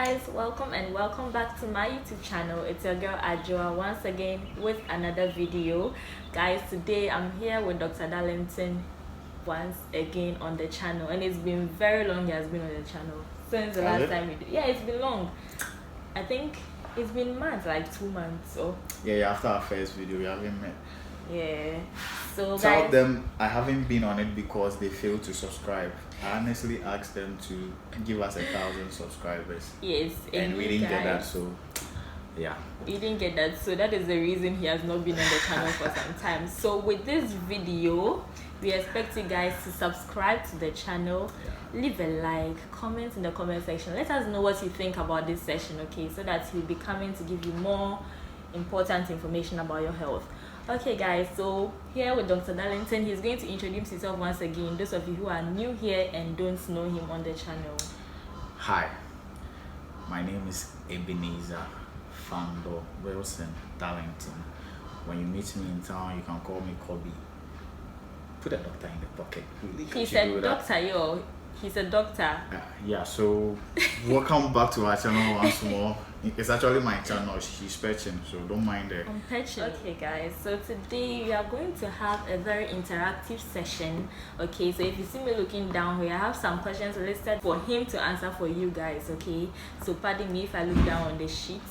guys, welcome back to my YouTube channel. It's your girl Adwoa once again with another video. Guys, today I'm here with Dr. Darlington once again on the channel, and it's been very long he has been on the channel since the last time we did. Yeah, it's been long. I think it's been months, like 2 months. So yeah, after our first video we haven't met. Yeah, so Tell guys, them I haven't been on it because they failed to subscribe. I honestly asked them to give us 1,000 subscribers. Yes, and we didn't get that, so yeah. We didn't get that, so that is the reason he has not been on the channel for some time. So with this video, we expect you guys to subscribe to the channel, leave a like, comment in the comment section. Let us know what you think about this session, okay, so that he'll be coming to give you more important information about your health. Okay guys, so here with Dr. Darlington, he's going to introduce himself once again, those of you who are new here and don't know him on the channel. Hi, my name is Ebenezer Fando Wilson Darlington. When you meet me in town, you can call me Kobe. Put a doctor in the pocket. He's a doctor, yo. He's a doctor. Yeah, so welcome back to our channel once more. It's actually my channel. She's patching, so don't mind it. I'm patching. Okay guys, so today we are going to have a very interactive session. Okay, so if you see me looking down here, I have some questions listed for him to answer for you guys. Okay, so pardon me if I look down on the sheet.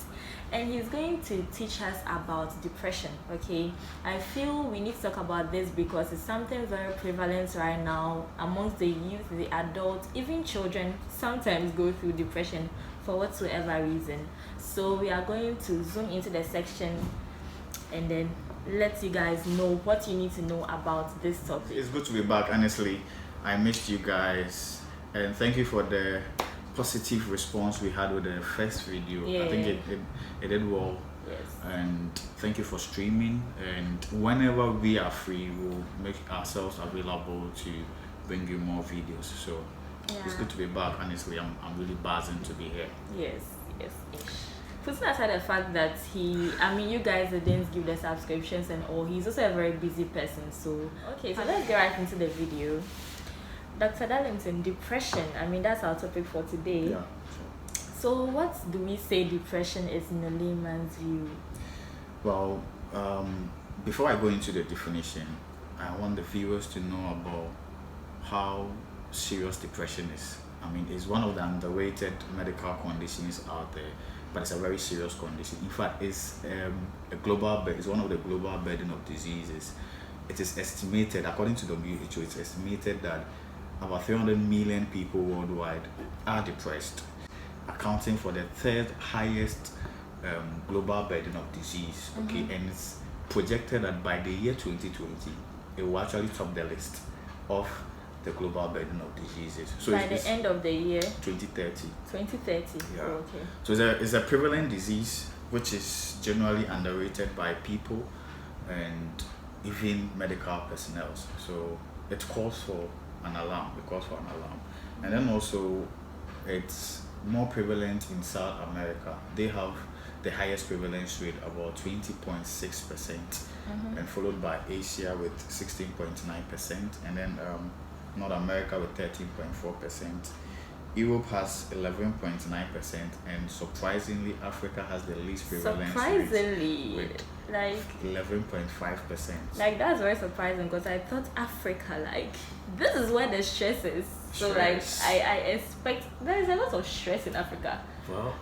And he's going to teach us about depression. Okay, I feel we need to talk about this because it's something very prevalent right now amongst the youth, the adults, even children sometimes go through depression for whatsoever reason. So we are going to zoom into the section and then let you guys know what you need to know about this topic. It's good to be back. Honestly, I missed you guys, and thank you for the positive response we had with the first video. Yeah. I think it did well. Yes. And thank you for streaming, and whenever we are free we'll make ourselves available to bring you more videos. So it's good to be back. Honestly, I'm really buzzing to be here. Yes. Putting aside the fact that you guys didn't give the subscriptions and all, he's also a very busy person. So okay, so let's get right into the video. Dr. Darlington, depression, that's our topic for today. Yeah. So what do we say depression is in a layman's view? Well, before I go into the definition, I want the viewers to know about how serious depression is. It's one of the underrated medical conditions out there, but it's a very serious condition. In fact, it's it's one of the global burden of diseases. It is estimated, according to WHO, it's estimated that about 300 million people worldwide are depressed, accounting for the third highest global burden of disease. Okay, and it's projected that by the year 2020, it will actually top the list of the global burden of diseases. So by the end of the year 2030. 2030. Yeah. Oh, okay. So it's a prevalent disease which is generally underrated by people and even medical personnel. So it calls for an alarm. And then also it's more prevalent in South America. They have the highest prevalence rate, about 20.6%, and followed by Asia with 16.9%, and then North America with 13.4%. Europe has 11.9%, and surprisingly Africa has the least prevalence rate with like 11.5%. Like that's very surprising because I thought Africa, like this is where the stress is. So like I expect there is a lot of stress in Africa. Well,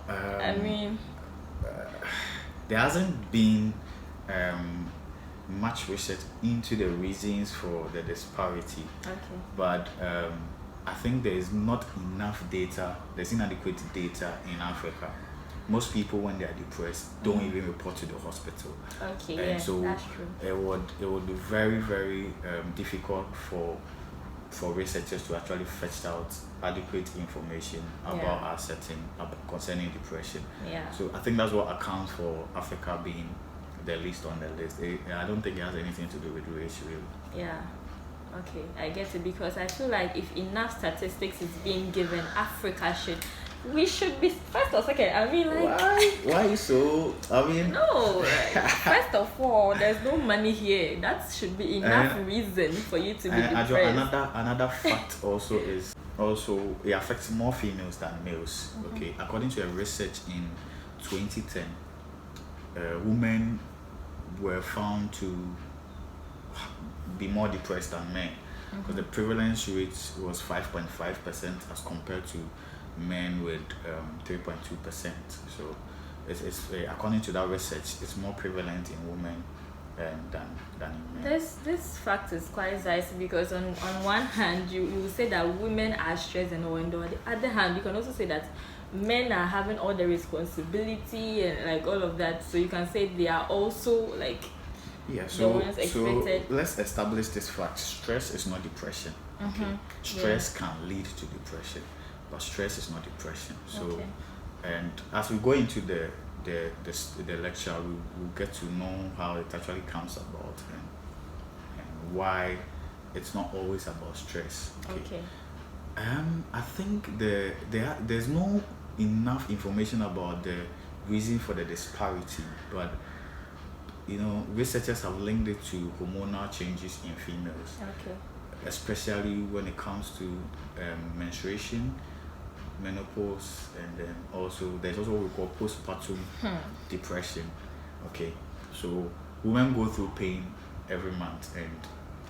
there hasn't been much research into the reasons for the disparity. Okay. But I think there is not enough data. There's inadequate data in Africa. Most people, when they are depressed, don't even report to the hospital. Okay, and so that's true. It would be very, very difficult for researchers to actually fetch out adequate information about our setting concerning depression. Yeah. So I think that's what accounts for Africa being the least on the list. I don't think it has anything to do with race, really. Yeah. Okay, I get it, because I feel like if enough statistics is being given, Africa should be first or second. Why so? No, first of all, there's no money here. That should be enough reason for you to be depressed. Another fact also is also it affects more females than males. Okay, according to a research in 2010, women were found to be more depressed than men, because the prevalence rate was 5.5% as compared to men with 3.2%. So it's according to that research, it's more prevalent in women than in men. This fact is quite nice, because on one hand you will say that women are stressed and all, and on the other hand you can also say that men are having all the responsibility and like all of that, so you can say they are also like the ones expected. So let's establish this fact: stress is not depression. Okay, stress can lead to depression, but stress is not depression. So and as we go into the lecture, we'll get to know how it actually comes about and why it's not always about stress. Okay. I think there's no enough information about the reason for the disparity, but researchers have linked it to hormonal changes in females. Especially when it comes to menstruation, menopause, and then there's also what we call postpartum depression. Okay, so women go through pain every month, and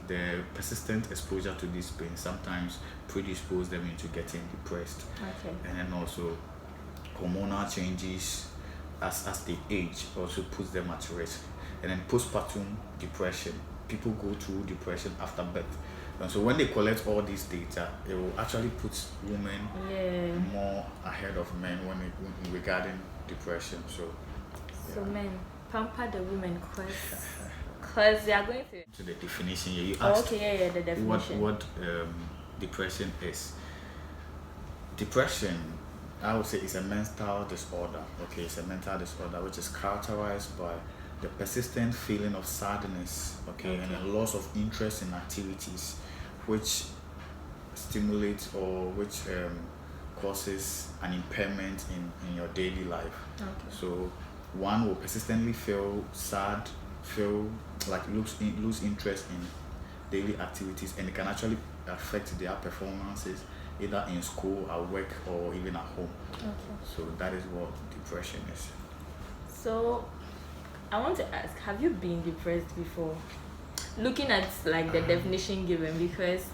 the persistent exposure to this pain sometimes predispose them into getting depressed. And then also hormonal changes as they age also puts them at risk. And then postpartum depression, people go through depression after birth. And so when they collect all this data, it will actually put women more ahead of men regarding depression. So men, pamper the women, because they are going to the definition. You asked the definition. What depression is. Depression, I would say, is a mental disorder. Okay, it's a mental disorder which is characterized by the persistent feeling of sadness, and a loss of interest in activities which stimulates or which causes an impairment in your daily life. So one will persistently feel sad, feel like lose interest in daily activities, and it can actually affect their performances either in school, at work, or even at home. So that is what depression is. So I want to ask, have you been depressed before? Looking at like the definition given, because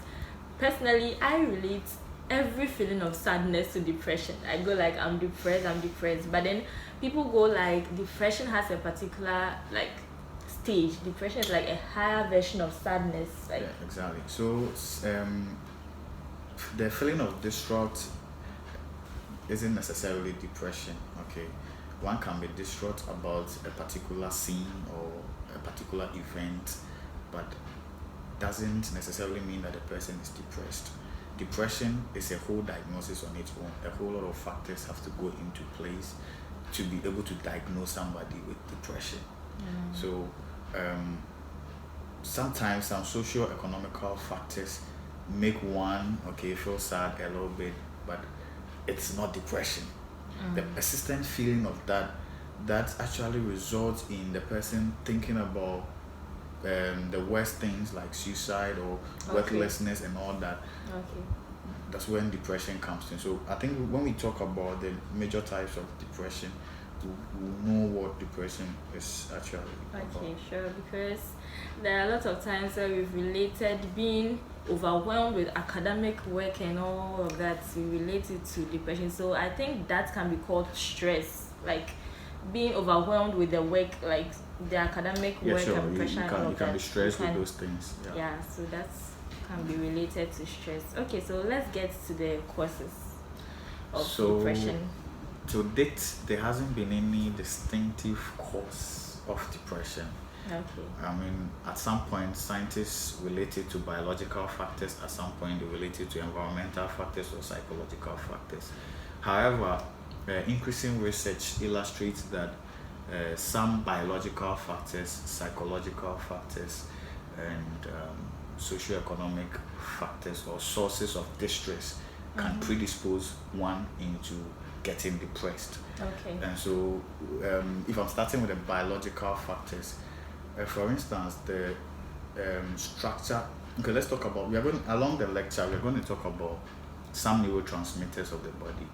personally I relate every feeling of sadness to depression. I go like I'm depressed, but then people go like depression has a particular like stage. Depression is like a higher version of sadness. Like exactly. So the feeling of distraught isn't necessarily depression. Okay, one can be distraught about a particular scene or a particular event, but doesn't necessarily mean that the person is depressed. Depression is a whole diagnosis on its own. A whole lot of factors have to go into place to be able to diagnose somebody with depression. So sometimes some socio-economical factors make one feel sad a little bit, but it's not depression. The persistent feeling of that actually results in the person thinking about the worst things like suicide or worthlessness and all that. That's when depression comes in. So I think when we talk about the major types of depression, we know what depression is actually about. Sure, because there are a lot of times where we've related being overwhelmed with academic work and all of that, we relate it to depression. So I think that can be called stress, like being overwhelmed with the work, like the academic work and pressure. You can be stressed with those things. So that can be related to stress. Okay, so let's get to the causes of depression. To date, there hasn't been any distinctive cause of depression. I mean, at some point, scientists relate it to biological factors. At some point, they relate it to environmental factors or psychological factors. However, increasing research illustrates that some biological factors, psychological factors, and socioeconomic factors or sources of distress can predispose one into getting depressed. And so if I'm starting with the biological factors, for instance, the structure. Let's talk about, along the lecture, we're going to talk about some neurotransmitters of the body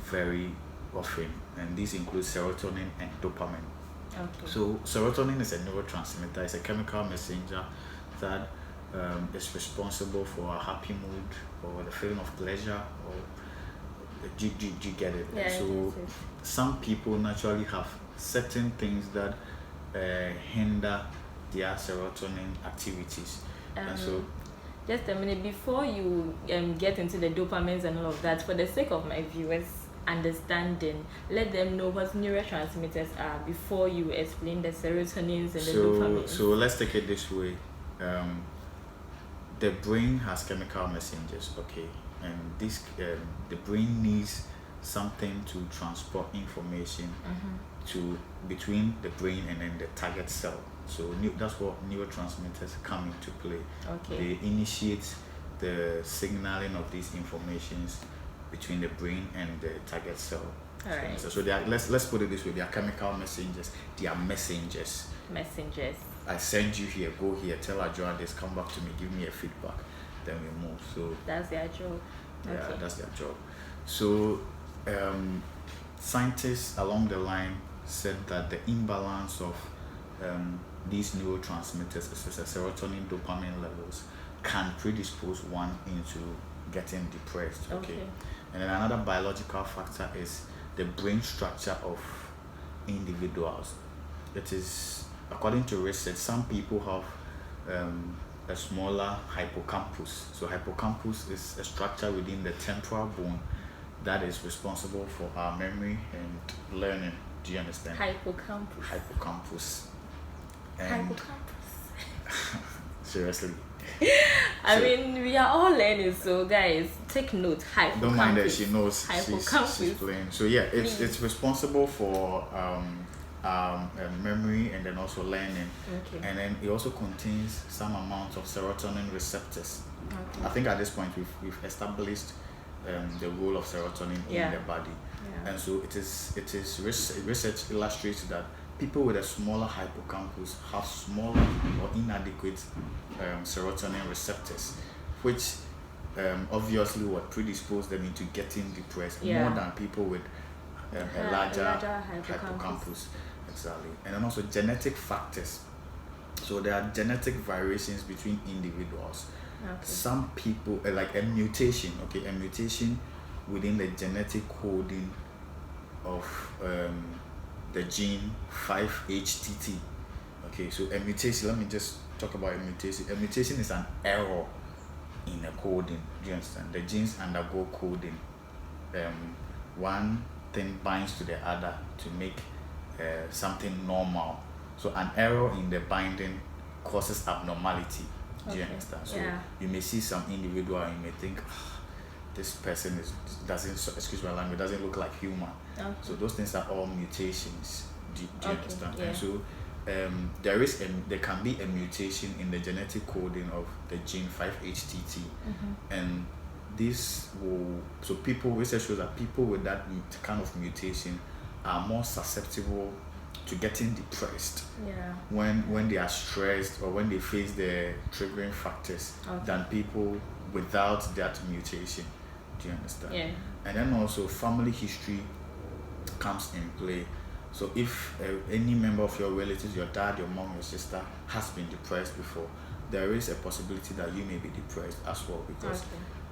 very often, and these include serotonin and dopamine. Okay. So serotonin is a neurotransmitter. It's a chemical messenger that is responsible for a happy mood or the feeling of pleasure, or do you get it? Yeah, So some people naturally have certain things that hinder their serotonin activities, and so just a minute before you get into the dopamines and all of that, for the sake of my viewers understanding, let them know what neurotransmitters are before you explain the serotonins and the dopamines. So let's take it this way. The brain has chemical messengers, okay, and this the brain needs something to transport information to between the brain and then the target cell. So that's what neurotransmitters come into play. Okay. They initiate the signaling of these informations between the brain and the target cell. All right. So they are, let's put it this way: they are chemical messengers. They are messengers. Messengers. I send you here, go here, tell Adwoa this, come back to me, give me a feedback, then we move. So that's their job. Yeah, okay. That's their job. So scientists along the line said that the imbalance of these neurotransmitters, such as serotonin, dopamine levels, can predispose one into getting depressed. Okay. And then another biological factor is the brain structure of individuals. It is, according to research, some people have a smaller hippocampus. So hippocampus is a structure within the temporal bone that is responsible for our memory and learning. Do you understand? Hippocampus. Hippocampus. And Hippocampus. Seriously. I mean, we are all learning, so guys, take note. Hippocampus. Don't mind that she knows. Hippocampus. She's playing. So yeah, it's responsible for memory and then also learning. Okay. And then it also contains some amount of serotonin receptors. Okay. I think at this point we've established the role of serotonin in the body. Yeah. And so research illustrates that people with a smaller hippocampus have smaller or inadequate serotonin receptors, which obviously would predispose them into getting depressed more than people with a larger hippocampus. Exactly. And then also genetic factors. So there are genetic variations between individuals. Okay. Some people, like a mutation, a mutation within the genetic coding of the gene 5-HTT. Okay, so a mutation, let me just talk about a mutation. A mutation is an error in a coding. Do you understand? The genes undergo coding. One thing binds to the other to make something normal. So an error in the binding causes abnormality. Do you understand? So you may see some individual and you may think, this person doesn't, excuse my language, doesn't look like human. Okay. So those things are all mutations. Do you understand? Yeah. And so there can be a mutation in the genetic coding of the gene 5-HTT, and this will, so research shows that people with that kind of mutation are more susceptible to getting depressed when they are stressed or when they face the triggering factors than people without that mutation. Do you understand? Yeah. And then also family history comes in play. So if any member of your relatives, your dad, your mom, your sister has been depressed before, there is a possibility that you may be depressed as well, because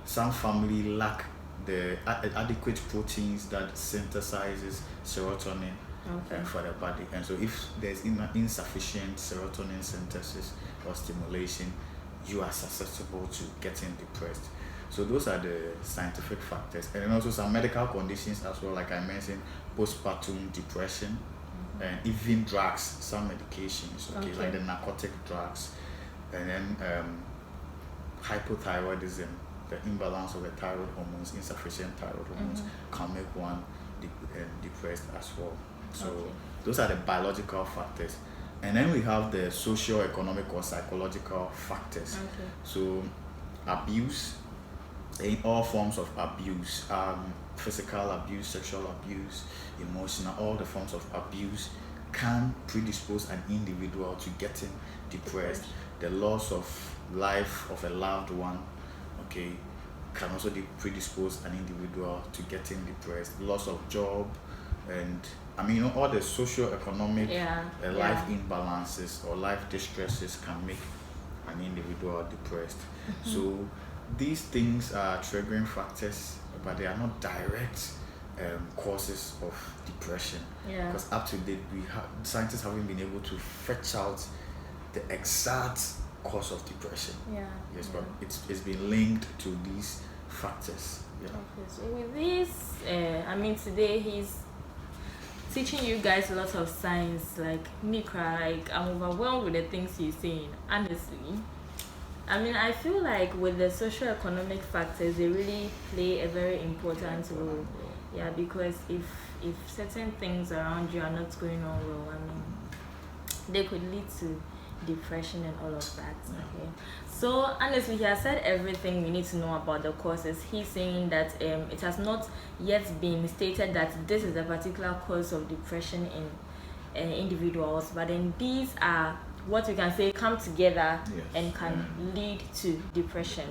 some family lack the adequate proteins that synthesizes serotonin for the body. And so if there's insufficient serotonin synthesis or stimulation, you are susceptible to getting depressed. So those are the scientific factors. And then also some medical conditions as well, like I mentioned, postpartum depression, and even drugs, some medications, like the narcotic drugs, and then hypothyroidism, the imbalance of the thyroid hormones, insufficient thyroid hormones can make one depressed as well. So those are the biological factors. And then we have the socio-economic or psychological factors. So abuse, in all forms of abuse, physical abuse, sexual abuse, emotional, all the forms of abuse can predispose an individual to getting depressed. The loss of life of a loved one, can also predispose an individual to getting depressed. Loss of job, and I mean, all the socio-economic life imbalances or life distresses can make an individual depressed. So these things are triggering factors, but they are not direct causes of depression. Because up to date, scientists haven't been able to fetch out the exact cause of depression. But it's been linked to these factors. Okay, so with this, I mean, today he's teaching you guys a lot of science. Like me, like I'm overwhelmed with the things he's saying. Honestly, I mean, I feel like with the socio-economic factors, they really play a very important role. Because if certain things around you are not going on well, I mean, they could lead to depression and all of that. Okay, so honestly, he has said everything we need to know about the causes. He's saying that it has not yet been stated that this is a particular cause of depression in individuals, but then these are what we can say come together and can lead to depression.